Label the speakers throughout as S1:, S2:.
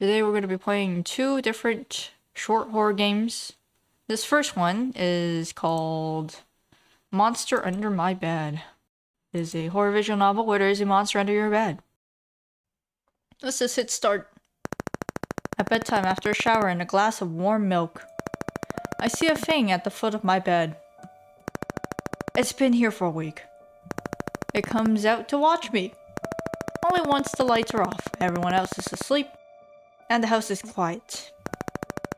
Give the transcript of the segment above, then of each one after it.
S1: Today we're going to be playing two different short horror games. This first one is called Monster Under My Bed. It is a horror visual novel where there is a monster under your bed. Let's just hit start. At bedtime, after a shower and a glass of warm milk, I see a thing at the foot of my bed. It's been here for a week. It comes out to watch me. Only once the lights are off, everyone else is asleep, and the house is quiet.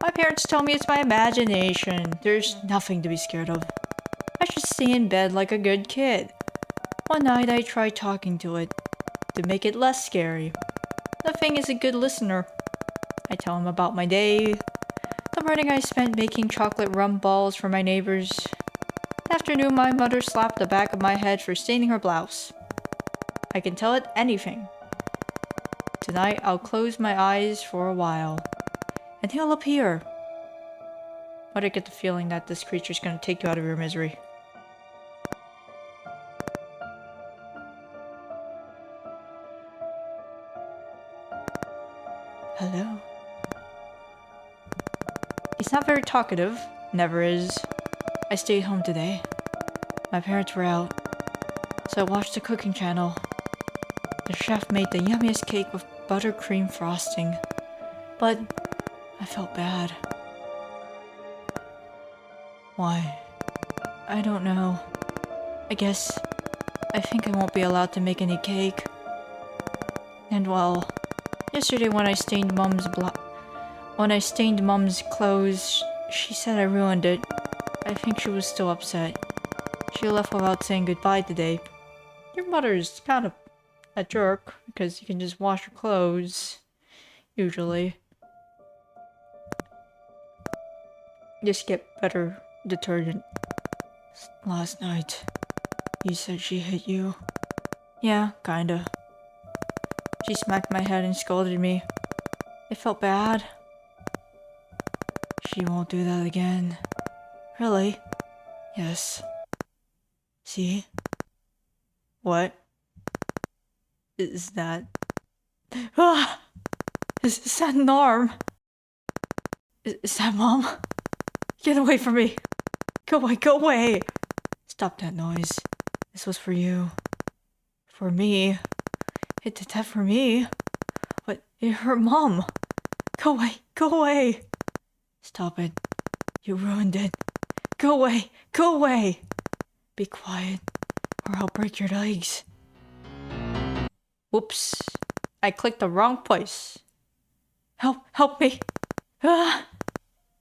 S1: My parents tell me it's my imagination. There's nothing to be scared of. I should stay in bed like a good kid. One night I tried talking to it, to make it less scary. The thing is a good listener. I tell him about my day, the morning I spent making chocolate rum balls for my neighbors. The afternoon my mother slapped the back of my head for staining her blouse. I can tell it anything. Tonight I'll close my eyes for a while, and he'll appear. But I get the feeling that this creature's gonna take you out of your misery. Hello. He's not very talkative, never is. I stayed home today. My parents were out, so I watched the cooking channel. The chef made the yummiest cake with buttercream frosting, but I felt bad. Why? I don't know. I think I won't be allowed to make any cake. And well, yesterday when I stained Mom's clothes, she said I ruined it. I think she was still upset. She left without saying goodbye today. Your mother's kind of a jerk, because you can just wash your clothes, usually. Just get better detergent. Last night, you said she hit you? Yeah, kinda. She smacked my head and scolded me. It felt bad. She won't do that again. Really? Yes. See? What? Is that... Ah! Is that an arm? Is that Mom? Get away from me! Go away, go away! Stop that noise. This was for you. For me. It did that for me. But it hurt Mom. Go away, go away! Stop it. You ruined it. Go away, go away! Be quiet, or I'll break your legs. Whoops. I clicked the wrong place. Help me. Ah!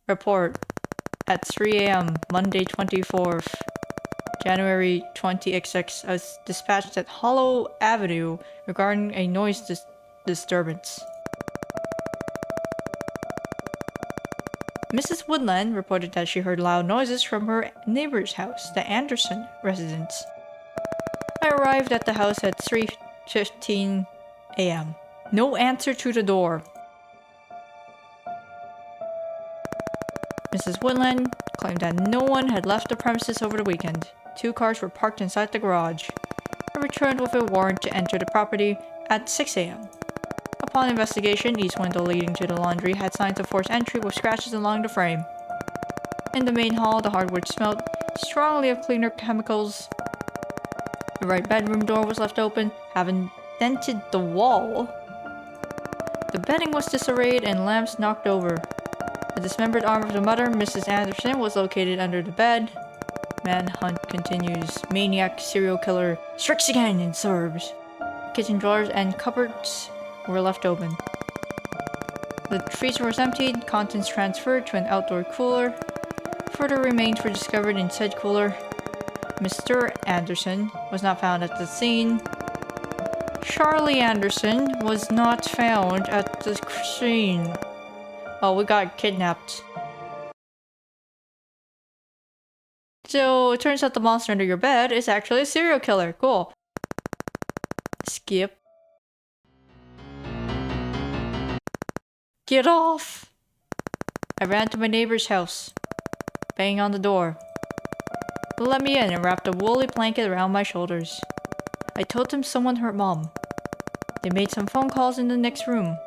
S1: Report. At 3 a.m. Monday 24th, January 20XX, I was dispatched at Hollow Avenue regarding a noise disturbance. Mrs. Woodland reported that she heard loud noises from her neighbor's house, the Anderson residence. I arrived at the house at 3:15 a.m. No answer to the door. Mrs. Woodland claimed that no one had left the premises over the weekend. 2 cars were parked inside the garage. I returned with a warrant to enter the property at 6 a.m. Upon investigation, each window leading to the laundry had signs of forced entry with scratches along the frame. In the main hall, the hardwood smelled strongly of cleaner chemicals. The right bedroom door was left open, having dented the wall. The bedding was disarrayed and lamps knocked over. The dismembered arm of the mother, Mrs. Anderson, was located under the bed. Manhunt continues. Maniac serial killer strikes again in suburbs. Kitchen drawers and cupboards were left open. The freezer was emptied, contents transferred to an outdoor cooler. Further remains were discovered in said cooler. Mr. Anderson was not found at the scene. Charlie Anderson was not found at the scene. Oh, we got kidnapped. So, it turns out the monster under your bed is actually a serial killer. Cool. Skip. Get off! I ran to my neighbor's house, banging on the door. They let me in and wrapped a woolly blanket around my shoulders. I told them someone hurt Mom. They made some phone calls in the next room.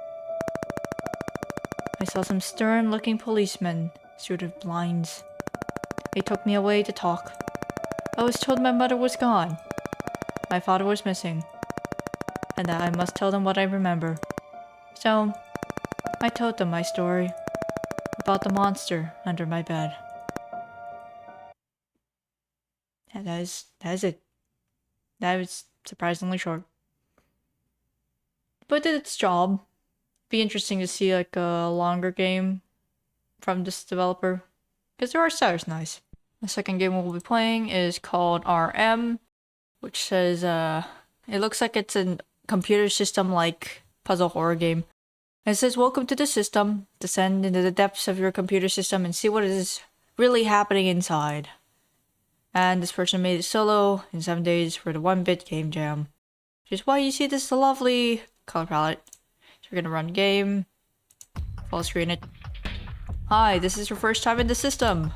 S1: I saw some stern-looking policemen, suited blinds. They took me away to talk. I was told my mother was gone. My father was missing. And that I must tell them what I remember. So, I told them my story. About the monster under my bed. And that is it. That was surprisingly short. But it did its job. Be interesting to see like a longer game from this developer. Because the art style is nice. The second game we'll be playing is called RM. Which says, it looks like it's a computer system like puzzle horror game. It says, welcome to the system. Descend into the depths of your computer system and see what is really happening inside. And this person made it solo in 7 days for the 1-bit game jam. Which is why you see this lovely color palette. So we're gonna run game. Full screen it. Hi, this is your first time in the system.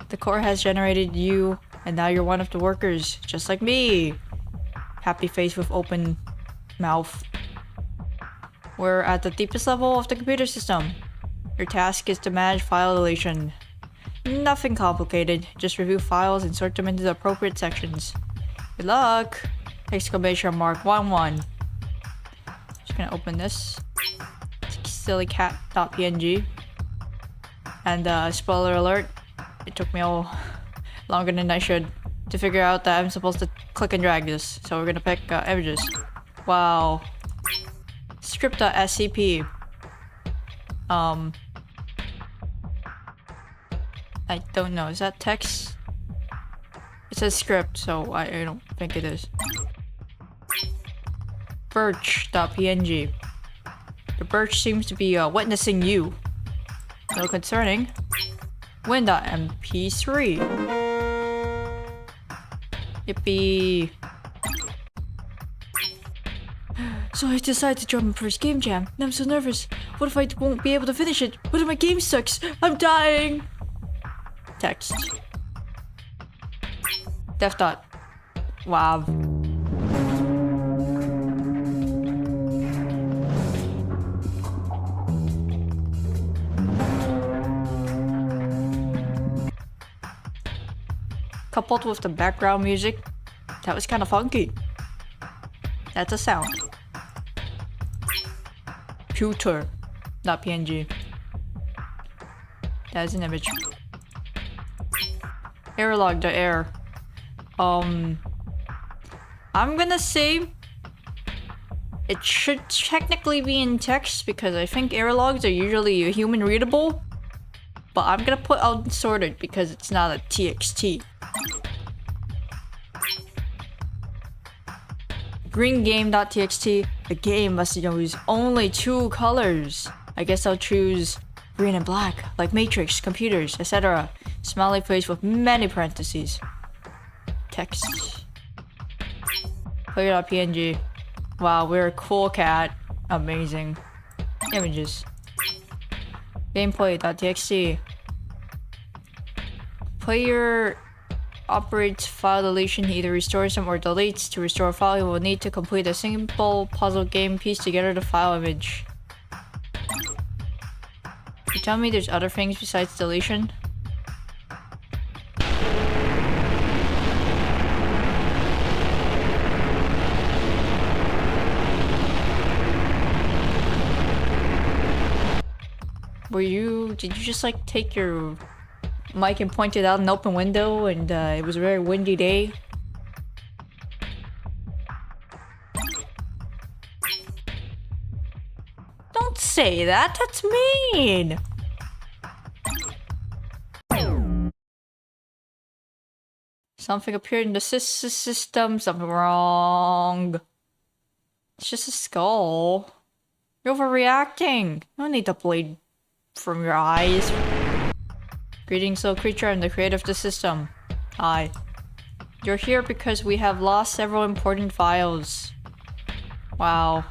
S1: The core has generated you, and now you're one of the workers, just like me. Happy face with open mouth. We're at the deepest level of the computer system. Your task is to manage file deletion. Nothing complicated, just review files and sort them into the appropriate sections. Good luck! Exclamation mark 11. Just gonna open this. Sillycat.png. And spoiler alert, it took me all longer than I should to figure out that I'm supposed to click and drag this. So we're gonna pick images. Wow. Script.scp. I don't know. Is that text? It says script, so I don't think it is. Birch.png. The birch seems to be witnessing you. No concerning. Win.mp3. Yippee. So I decided to join my first game jam, and I'm so nervous. What if I won't be able to finish it? What if my game sucks? I'm dying! Text. Death dot. Wow. Coupled with the background music, that was kind of funky. That's a sound. Pewter.png. That is an image. Errorlog.error. I'm gonna say it should technically be in text because I think error logs are usually human readable. But I'm gonna put unsorted because it's not a TXT. Greengame.txt. The game must use only 2 colors. I guess I'll choose green and black, like Matrix, computers, etc. Smiley face with many parentheses. Text. Player.png. Wow, we're a cool cat. Amazing. Images. Gameplay.txt. Player operates file deletion. He either restores them or deletes. To restore a file, you will need to complete a simple puzzle game, piece together the file image. You tell me there's other things besides deletion? Did you just like take your mic and point it out an open window and it was a very windy day? Don't say that, that's mean! Something appeared in the system, something wrong. It's just a skull. You're overreacting. You don't need to bleed from your eyes. Greetings, little creature. I'm the creator of the system. Hi. You're here because we have lost several important files. Wow.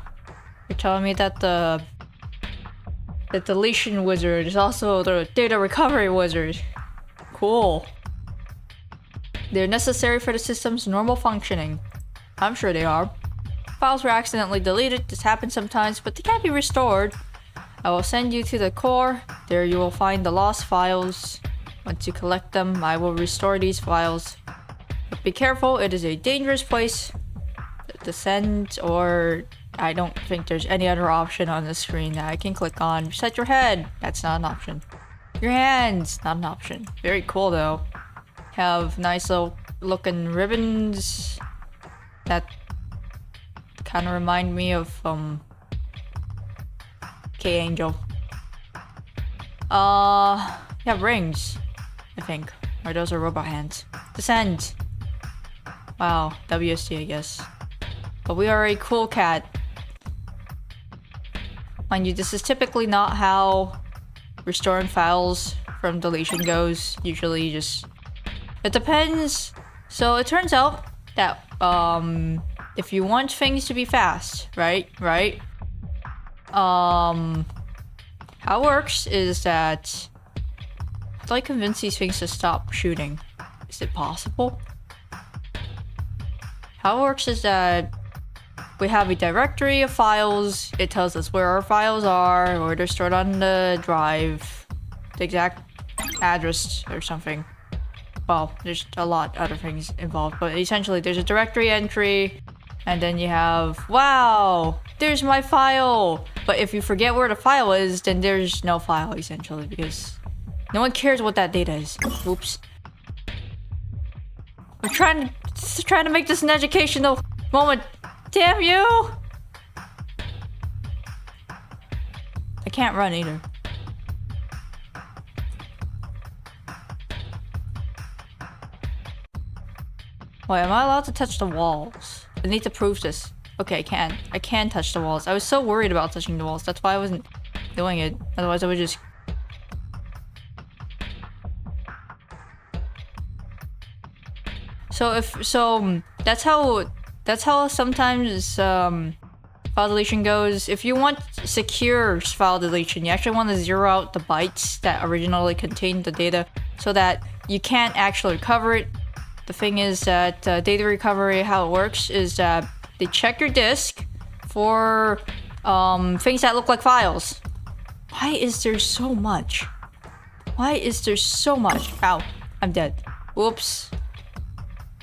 S1: You're telling me that the deletion wizard is also the data recovery wizard. Cool. They're necessary for the system's normal functioning. I'm sure they are. Files were accidentally deleted. This happens sometimes, but they can't be restored. I will send you to the core. There you will find the lost files. Once you collect them, I will restore these files. But be careful, it is a dangerous place to send, or I don't think there's any other option on the screen that I can click on. Set your head. That's not an option. Your hands. Not an option. Very cool though. Have nice little looking ribbons that kind of remind me of K-Angel. Yeah, rings, I think. Or those are robot hands. Descend. Wow, WSD I guess. But we are a cool cat. Mind you, this is typically not how restoring files from deletion goes. Usually just... It depends. So it turns out that if you want things to be fast, right? How it works is that how do I convince these things to stop shooting? Is it possible? How it works is that we have a directory of files. It tells us where our files are, or they're stored on the drive, the exact address or something. Well, there's a lot of other things involved, but essentially there's a directory entry, and then you have, wow, there's my file. But if you forget where the file is, then there's no file essentially, because no one cares what that data is. Oops. I'm trying to make this an educational moment. Damn you! I can't run either. Wait, am I allowed to touch the walls? I need to prove this. Okay, I can. I can touch the walls. I was so worried about touching the walls. That's why I wasn't doing it. Otherwise, I would just... that's how sometimes file deletion goes. If you want secure file deletion, you actually want to zero out the bytes that originally contained the data so that you can't actually recover it. The thing is that data recovery, how it works is that they check your disk for things that look like files. Why is there so much? Why is there so much? Ow, I'm dead. Whoops.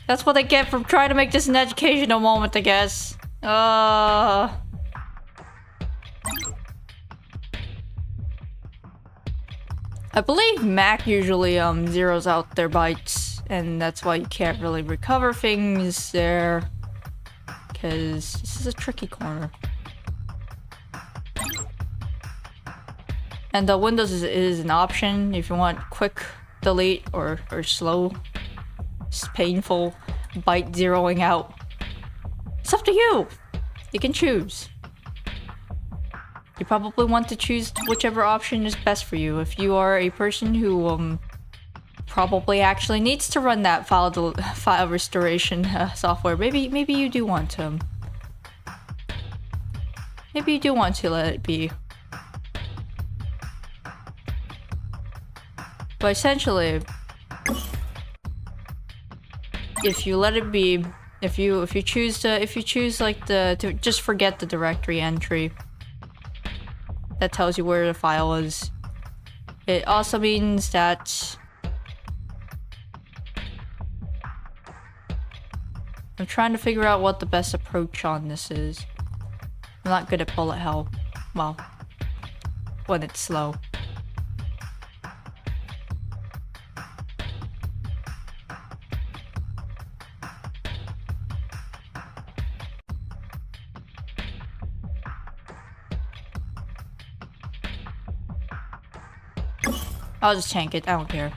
S1: That's what I get from trying to make this an educational moment, I guess. I believe Mac usually zeroes out their bytes, and that's why you can't really recover things there. Because this is a tricky corner. And the Windows is an option if you want quick delete or slow, painful byte zeroing out. It's up to you. You can choose. You probably want to choose whichever option is best for you. If you are a person who probably actually needs to run that file restoration software, maybe you do want to. Maybe you do want to let it be. But essentially, if you let it be, if you choose like to just forget the directory entry that tells you where the file is, it also means that I'm trying to figure out what the best approach on this is. I'm not good at bullet hell. Well, when it's slow. I'll just tank it, I don't care.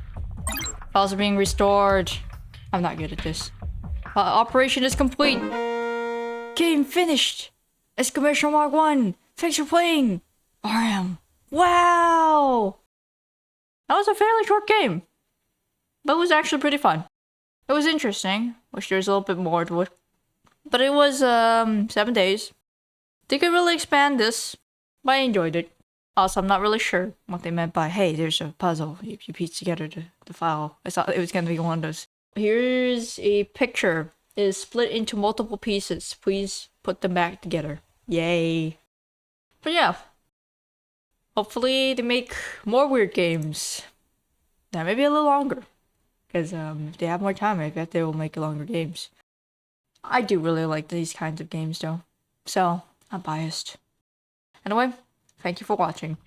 S1: Files are being restored. I'm not good at this. Operation is complete. Game finished! Exclamation mark 1! Thanks for playing! RM. Wow! That was a fairly short game. But it was actually pretty fun. It was interesting. Wish there was a little bit more to it. But it was 7 days. They could really expand this. But I enjoyed it. Also, I'm not really sure what they meant by, hey, there's a puzzle. You piece together the file. I thought it was gonna be one of those. Here's a picture. It is split into multiple pieces. Please put them back together. Yay. But yeah. hopefully they make more weird games. That may be a little longer. Because if they have more time, I bet they will make longer games. I do really like these kinds of games though. So, I'm biased. Anyway, thank you for watching.